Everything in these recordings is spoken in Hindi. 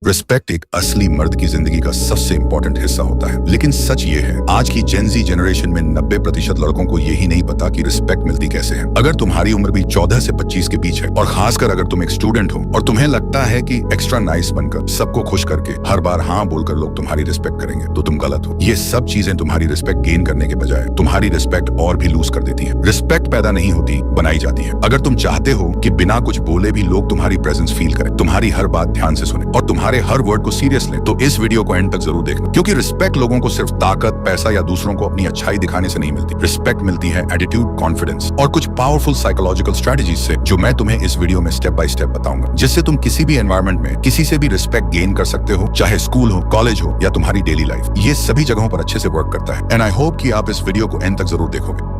रिस्पेक्ट एक असली मर्द की जिंदगी का सबसे इंपॉर्टेंट हिस्सा होता है, लेकिन सच ये है आज की जेनजी जनरेशन में 90% लड़कों को यही नहीं पता कि रिस्पेक्ट मिलती कैसे है। अगर तुम्हारी उम्र भी 14 से 25 के बीच है और खासकर अगर तुम एक स्टूडेंट हो और तुम्हें लगता है कि एक्स्ट्रा नाइस बनकर सबको खुश करके हर बार हाँ बोलकर लोग तुम्हारी रिस्पेक्ट करेंगे, तो तुम गलत हो। ये सब चीजें तुम्हारी रिस्पेक्ट गेन करने के बजाय तुम्हारी रिस्पेक्ट और भी लूज कर देती है। रिस्पेक्ट पैदा नहीं होती, बनाई जाती है। अगर तुम चाहते हो कि बिना कुछ बोले भी लोग तुम्हारी प्रेजेंस फील करें, तुम्हारी हर बात ध्यान से सुने और तुम्हारे हर वर्ड को सीरियस लें, तो इस वीडियो को एंड तक जरूर देखना, क्योंकि रिस्पेक्ट लोगों को सिर्फ ताकत, पैसा या दूसरों को अपनी अच्छाई दिखाने से नहीं मिलती। रिस्पेक्ट मिलती है एटीट्यूड, कॉन्फिडेंस और कुछ पावरफुल साइकोलॉजिकल स्ट्रेटजीज से, जो मैं तुम्हें इस वीडियो में स्टेप बाय स्टेप बताऊंगा, जिससे तुम किसी भी एनवायरनमेंट में किसी से भी रिस्पेक्ट गेन कर सकते हो, चाहे स्कूल हो, कॉलेज हो या तुम्हारी डेली लाइफ। ये सभी जगहों पर अच्छे से वर्क करता है। एंड आई होप कि आप इस वीडियो को एंड तक जरूर देखोगे।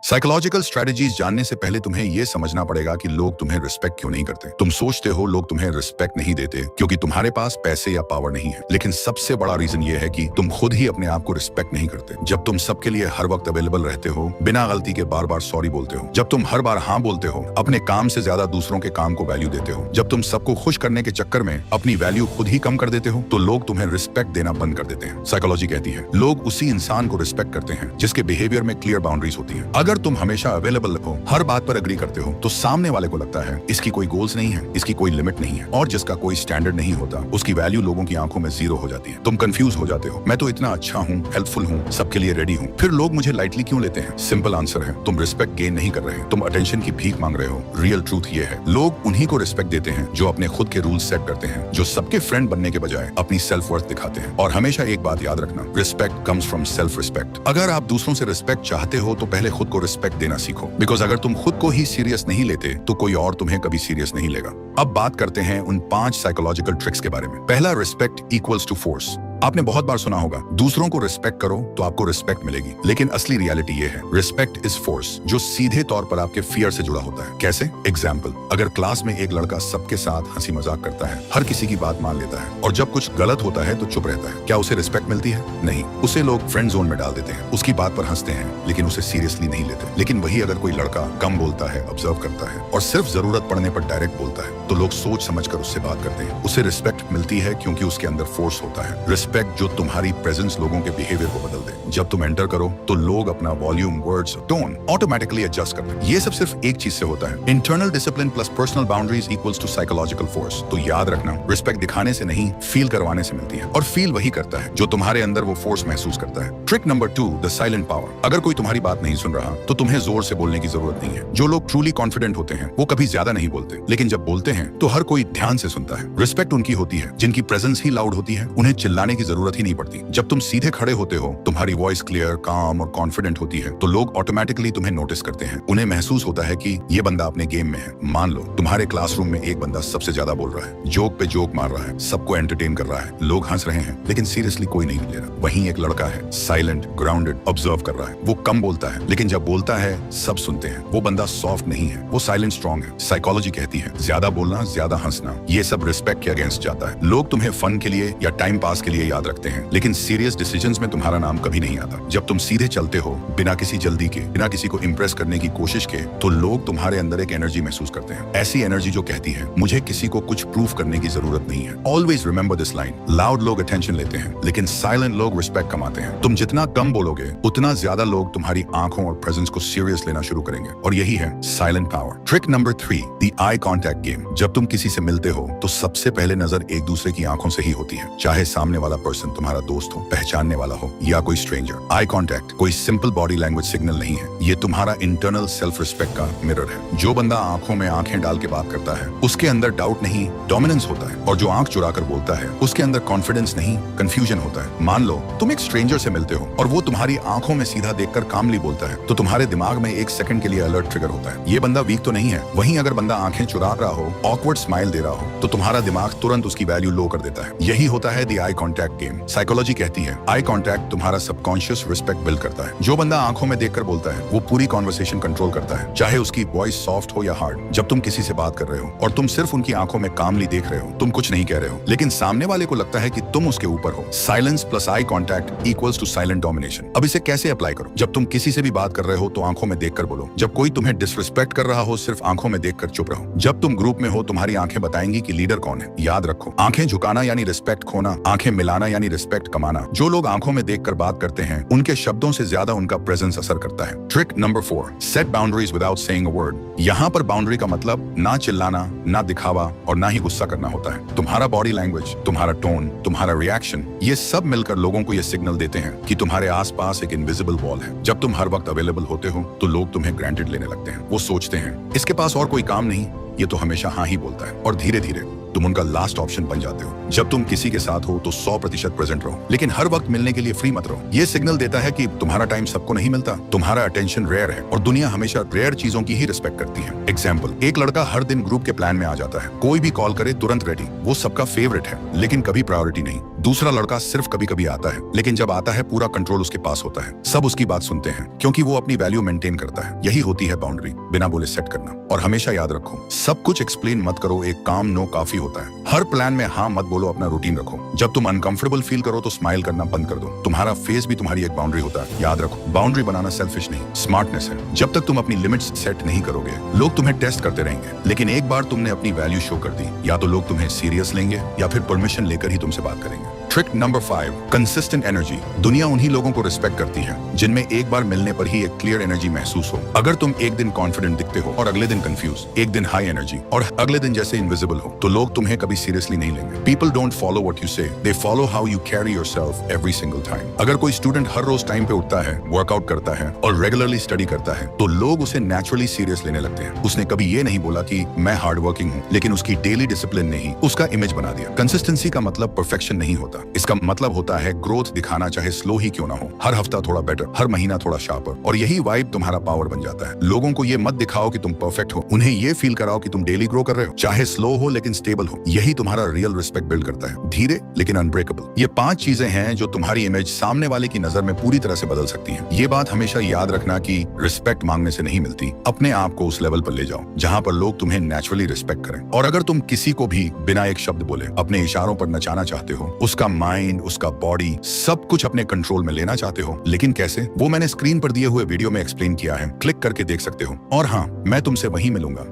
साइकोलॉजिकल स्ट्रेटजीज जानने से पहले तुम्हें यह समझना पड़ेगा कि लोग तुम्हें रिस्पेक्ट क्यों नहीं करते। तुम सोचते हो लोग तुम्हें रिस्पेक्ट नहीं देते क्योंकि तुम्हारे पास पैसे या पावर नहीं है, लेकिन सबसे बड़ा रीजन ये है कि तुम खुद ही अपने आप को रिस्पेक्ट नहीं करते। जब तुम सबके लिए हर वक्त अवेलेबल रहते हो, बिना गलती के बार बार सॉरी बोलते हो, जब तुम हर बार हाँ बोलते हो, अपने काम से ज्यादा दूसरों के काम को वैल्यू देते हो, जब तुम सबको खुश करने के चक्कर में अपनी वैल्यू खुद ही कम कर देते हो, तो लोग तुम्हें रिस्पेक्ट देना बंद कर देते हैं। साइकोलॉजी कहती है लोग उसी इंसान को रिस्पेक्ट करते हैं जिसके बिहेवियर में क्लियर बाउंड्रीज होती है। अगर तुम हमेशा अवेलेबल हो, हर बात पर अग्री करते हो, तो सामने वाले को लगता है इसकी कोई गोल्स नहीं है, इसकी कोई लिमिट नहीं है, और जिसका कोई स्टैंडर्ड नहीं होता उसकी वैल्यू लोगों की आंखों में जीरो हो जाती है। तुम कंफ्यूज हो जाते हो, मैं तो इतना अच्छा हूँ, हेल्पफुल हूँ, सबके लिए रेडी हूँ, फिर लोग मुझे लाइटली क्यों लेते हैं? सिंपल आंसर है, तुम रिस्पेक्ट गेन नहीं कर रहे, तुम अटेंशन की भीख मांग रहे हो। रियल ट्रूथ ये है, लोग उन्हीं को रिस्पेक्ट देते हैं जो अपने खुद के रूल्स सेट करते हैं, जो सबके फ्रेंड बनने के बजाय अपनी सेल्फ वर्थ दिखाते हैं। और हमेशा एक बात याद रखना, respect comes from self respect. अगर आप दूसरों से रिस्पेक्ट चाहते हो तो पहले खुद को रिस्पेक्ट देना सीखो, बिकॉज अगर तुम खुद को ही सीरियस नहीं लेते तो कोई और तुम्हें कभी सीरियस नहीं लेगा। अब बात करते हैं उन 5 साइकोलॉजिकल ट्रिक्स के बारे में। पहला, रिस्पेक्ट इक्वल्स टू फोर्स। आपने बहुत बार सुना होगा, दूसरों को रिस्पेक्ट करो तो आपको रिस्पेक्ट मिलेगी, लेकिन असली रियलिटी ये है, रिस्पेक्ट इज फोर्स, जो सीधे तौर पर आपके फियर से जुड़ा होता है। कैसे? एग्जाम्पल, अगर क्लास में एक लड़का सबके साथ हंसी मजाक करता है, हर किसी की बात मान लेता है, और जब कुछ गलत होता है तो चुप रहता है, क्या उसे रिस्पेक्ट मिलती है? नहीं, उसे लोग फ्रेंड जोन में डाल देते हैं, उसकी बात पर हंसते हैं, लेकिन उसे सीरियसली नहीं लेते। लेकिन वही अगर कोई लड़का कम बोलता है, ऑब्जर्व करता है और सिर्फ जरूरत पड़ने पर डायरेक्ट बोलता है, तो लोग सोच समझकर उससे बात करते हैं। उसे रिस्पेक्ट मिलती है क्योंकि उसके अंदर फोर्स होता है। रिस्पेक्ट जो तुम्हारी प्रेजेंस लोगों के बिहेवियर को बदल दे। जब तुम एंटर करो तो लोग अपना volume, words, tone automatically adjust करते हैं। ये सब सिर्फ एक चीज से होता है, internal discipline plus personal boundaries equals to psychological force. तो याद रखना, रिस्पेक्ट दिखाने से नहीं, फील करवाने से मिलती है, और फील वही करता है जो तुम्हारे अंदर वो फोर्स महसूस करता है। Trick number 2, the silent power. अगर कोई तुम्हारी बात नहीं सुन रहा तो तुम्हें जोर से बोलने की जरूरत नहीं है। जो लोग ट्रूली कॉन्फिडेंट होते हैं वो कभी ज्यादा नहीं बोलते, लेकिन जब बोलते हैं तो हर कोई ध्यान से सुनता है। रिस्पेक्ट उनकी होती है जिनकी प्रेजेंस ही लाउड होती है, उन्हें चिल्लाने की जरूरत ही नहीं पड़ती। जब तुम सीधे खड़े होते हो, तुम्हारी वॉइस क्लियर, काम और कॉन्फिडेंट होती है, तो लोग ऑटोमेटिकली तुम्हें नोटिस करते हैं। उन्हें महसूस होता है कि ये बंदा अपने गेम में है। मान लो तुम्हारे क्लासरूम में एक बंदा सबसे ज्यादा बोल रहा है, जोक पे जोक मार रहा है, सबको एंटरटेन कर रहा है, लोग हंस रहे हैं, लेकिन सीरियसली कोई नहीं ले रहा। वहीं एक लड़का है, साइलेंट, ग्राउंडेड, ऑब्जर्व कर रहा है। वो कम बोलता है, लेकिन जब बोलता है सब सुनते हैं। वो बंदा सॉफ्ट नहीं है, वो साइलेंट स्ट्रॉन्ग है। साइकोलॉजी कहती है ज्यादा बोलना, ज्यादा हंसना, ये सब रिस्पेक्ट के अगेंस्ट जाता है। लोग तुम्हें फन के लिए या टाइम पास के लिए याद रखते हैं, लेकिन सीरियस डिसीजंस में तुम्हारा नाम कभी नहीं आता। जब तुम सीधे चलते हो, बिना किसी जल्दी के, बिना किसी को इंप्रेस करने की कोशिश के, तो लोग तुम्हारे अंदर एक एनर्जी महसूस करते हैं। ऐसी एनर्जी जो कहती है मुझे किसी को कुछ प्रूव करने की जरूरत नहीं है। Always remember this line, loud लोग अटेंशन लेते हैं, लेकिन साइलेंट लोग रिस्पेक्ट कमाते हैं। तुम जितना कम बोलोगे उतना ज्यादा लोग तुम्हारी आंखों और प्रेजेंस को सीरियस लेना शुरू करेंगे, और यही है silent power. Trick number 3, the eye contact game. जब तुम किसी से मिलते हो तो सबसे पहले नजर एक दूसरे की आंखों से ही होती है, चाहे सामने वाला पर्सन तुम्हारा दोस्त हो, पहचानने वाला हो या कोई स्ट्रेंजर। आई कॉन्टैक्ट कोई सिंपल बॉडी लैंग्वेज सिग्नल नहीं है, ये तुम्हारा इंटरनल सेल्फ रिस्पेक्ट का मिरर है। जो बंदा आंखों में आंखें डाल के बात करता है उसके अंदर डाउट नहीं, डोमिनेंस होता है, और जो आंख चुरा कर बोलता है उसके अंदर कॉन्फिडेंस नहीं, कंफ्यूजन होता है। मान लो तुम एक स्ट्रेंजर से मिलते हो और वो तुम्हारी आंखों में सीधा देखकर कामली बोलता है, तो तुम्हारे दिमाग में एक सेकंड के लिए अलर्ट ट्रिगर होता है, ये बंदा वीक तो नहीं है। वहीं अगर बंदा आंखें चुरा रहा हो, ऑकवर्ड स्माइल दे रहा हो, तो तुम्हारा दिमाग तुरंत उसकी वैल्यू लो कर देता है। यही होता है the eye contact contact game. Psychology कहती है आई कॉन्टैक्ट तुम्हारा सबकॉन्शियस रिस्पेक्ट बिल्ड करता है। जो बंदा आंखों में देखकर बोलता है वो पूरी कॉन्वर्सेशन कंट्रोल करता है, चाहे उसकी वॉइस सॉफ्ट हो या हार्ड। जब तुम किसी से बात कर रहे हो और तुम सिर्फ उनकी आंखों में कामली देख रहे हो, तुम कुछ नहीं कह रहे हो, लेकिन सामने वाले को लगता है कि तुम उसके ऊपर हो। Silence plus eye contact equals to silent domination. अब इसे कैसे अप्लाई करो? जब तुम किसी से भी बात कर रहे हो तो आंखों में देखकर बोलो। जब कोई तुम्हें डिसरिस्पेक्ट कर रहा हो, सिर्फ आंखों में देखकर चुप रहो। जब तुम ग्रुप में हो, तुम्हारी आंखें बताएंगी कि लीडर कौन है। याद रखो, आंखें झुकाना यानी रिस्पेक्ट खोना, आंखें मिलाना यानी रिस्पेक्ट कमाना। जो लोग आंखों में देखकर बात करते हैं, उनके शब्दों से ज्यादा उनका प्रेजेंस असर करता है। Trick number 4, set boundaries without saying a word. यहाँ पर बाउंड्री का मतलब ना चिल्लाना, ना दिखावा और ना ही गुस्सा करना होता है। तुम्हारा बॉडी लैंग्वेज, तुम्हारा टोन, तुम्हारा रिएक्शन, ये सब मिलकर लोगों को ये सिग्नल देते हैं कि तुम्हारे आसपास एक इनविजिबल वॉल है। जब तुम हर वक्त अवेलेबल होते हो तो लोग तुम्हें ग्रांटेड लेने लगते हैं। वो सोचते हैं इसके पास और कोई काम नहीं, ये तो हमेशा हाँ ही बोलता है, और धीरे धीरे तुम उनका लास्ट ऑप्शन बन जाते हो। जब तुम किसी के साथ हो तो 100% प्रेजेंट रहो, लेकिन हर वक्त मिलने के लिए फ्री मत रहो। ये सिग्नल देता है कि तुम्हारा टाइम सबको नहीं मिलता, तुम्हारा अटेंशन रेयर है और दुनिया हमेशा रेयर चीजों की ही रिस्पेक्ट करती है। एग्जाम्पल, एक लड़का हर दिन ग्रुप के प्लान में आ जाता है, कोई भी कॉल करे तुरंत रेडी, वो सबका फेवरेट है, लेकिन कभी प्रायोरिटी नहीं। दूसरा लड़का सिर्फ कभी कभी आता है, लेकिन जब आता है पूरा कंट्रोल उसके पास होता है। सब उसकी बात सुनते हैं क्योंकि वो अपनी वैल्यू मेंटेन करता है। यही होती है बाउंड्री, बिना बोले सेट करना। और हमेशा याद रखो, सब कुछ एक्सप्लेन मत करो, एक काम नो काफी होता है। हर प्लान में हाँ मत बोलो, अपना रूटीन रखो। जब तुम अनकंफर्टेबल फील करो तो स्माइल करना बंद कर दो। तुम्हारा फेस भी तुम्हारी एक बाउंड्री होता है। याद रखो, बाउंड्री बनाना सेल्फिश नहीं, स्मार्टनेस है। जब तक तुम अपनी लिमिट्स सेट नहीं करोगे, लोग तुम्हें टेस्ट करते रहेंगे, लेकिन एक बार तुमने अपनी वैल्यू शो कर दी, या तो लोग तुम्हें सीरियस लेंगे या फिर परमिशन लेकर ही तुमसे बात करेंगे। Trick number 5, consistent energy. दुनिया उन्हीं लोगों को रिस्पेक्ट करती है जिनमें एक बार मिलने पर ही एक क्लियर एनर्जी महसूस हो। अगर तुम एक दिन कॉन्फिडेंट दिखते हो और अगले दिन कंफ्यूज, एक दिन हाई एनर्जी और अगले दिन जैसे इनविजिबल हो, तो लोग तुम्हें कभी सीरियसली नहीं लेंगे। People don't follow what you say, they follow how you carry yourself every single time. अगर कोई स्टूडेंट हर रोज टाइम पे उठता है, वर्कआउट करता है और रेगुलरली स्टडी करता है, तो लोग उसे नेचुरली सीरियस लेने लगते हैं। उसने कभी ये नहीं बोला कि मैं हार्ड वर्किंग हूँ, लेकिन उसकी डेली डिसिप्लिन ने ही उसका इमेज बना दिया। कंसिस्टेंसी का मतलब परफेक्शन नहीं होता, इसका मतलब होता है ग्रोथ दिखाना, चाहे स्लो ही क्यों ना हो। हर हफ्ता थोड़ा बेटर, हर महीना थोड़ा शार्पर, और यही वाइब तुम्हारा पावर बन जाता है। लोगों को ये मत दिखाओ कि तुम परफेक्ट हो, उन्हें ये फील कराओ कि तुम डेली ग्रो कर रहे हो, चाहे स्लो हो लेकिन स्टेबल हो। यही तुम्हारा रियल रिस्पेक्ट बिल्ड करता है, धीरे लेकिन अनब्रेकेबल। ये 5 चीजें हैं जो तुम्हारी इमेज सामने वाले की नजर में पूरी तरह से बदल सकती हैं। ये बात हमेशा याद रखना कि रिस्पेक्ट मांगने से नहीं मिलती। अपने आप को उस लेवल पर ले जाओ जहां पर लोग तुम्हें नेचुरली रिस्पेक्ट करें। और अगर तुम किसी को भी बिना एक शब्द बोले अपने इशारों पर नचाना चाहते हो, उसका माइंड, उसका बॉडी, सब कुछ अपने कंट्रोल में लेना चाहते हो, लेकिन कैसे, वो मैंने स्क्रीन पर दिए हुए वीडियो में एक्सप्लेन किया है, क्लिक करके देख सकते हो। और हाँ, मैं तुमसे वहीं मिलूंगा